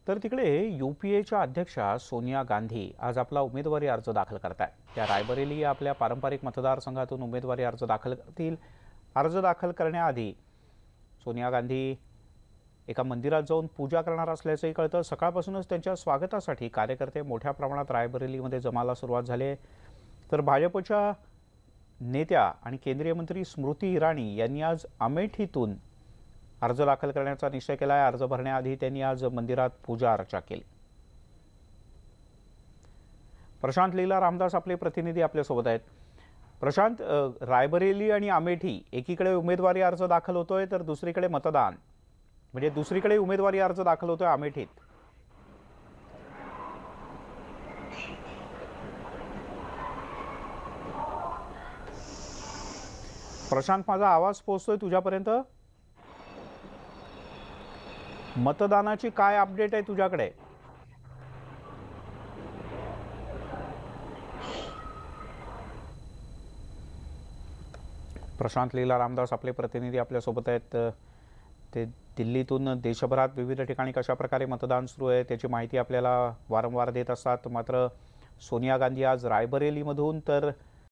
तर तिकडे यूपीएच्या अध्यक्षा सोनिया गांधी आज आपला उमेदवारी अर्ज दाखल करतायत। त्या रायबरेली या आपल्या पारंपरिक मतदारसंघातून उमेदवारी अर्ज दाखल करतील। अर्ज दाखल करण्याआधी सोनिया गांधी एका मंदिरात जाऊन पूजा करणार असल्याचंही कळतं। सकाळपासूनच त्यांच्या स्वागतासाठी कार्यकर्ते मोठ्या प्रमाणात रायबरेलीमध्ये जमायला सुरुवात झाली आहे। तर भाजपच्या नेत्या आणि केंद्रीय मंत्री स्मृती इराणी यांनी आज अमेठीतून अर्ज दाखल करण्याचा निश्चय केला आहे। अर्ज भरण्याआधी त्यांनी आज मंदिरात पूजा अर्चा केली। प्रशांत लीला रामदास आपले प्रतिनिधी आपल्यासोबत आहेत। प्रशांत, रायबरेली आणि अमेठी एकीकडे उमेदवारी अर्ज दाखल होतोय तर दुसरीकडे मतदान, म्हणजे दुसरीकडे उमेदवारी अर्ज दाखल होतोय अमेठीत। प्रशांत, माझा आवाज पोहोचतोय तुझ्यापर्यंत? मतदानाची काय अपडेट आहे तुझ्याकडे? प्रशांत लीला रामदास आपले प्रतिनिधी आपल्यासोबत आहेत। ते दिल्लीतून देशभरात विविध ठिकाणी कशा प्रकारे मतदान सुरू आहे त्याची माहिती आपल्याला वारंवार देत असतात। मात्र सोनिया गांधी आज रायबरेलीमधून तर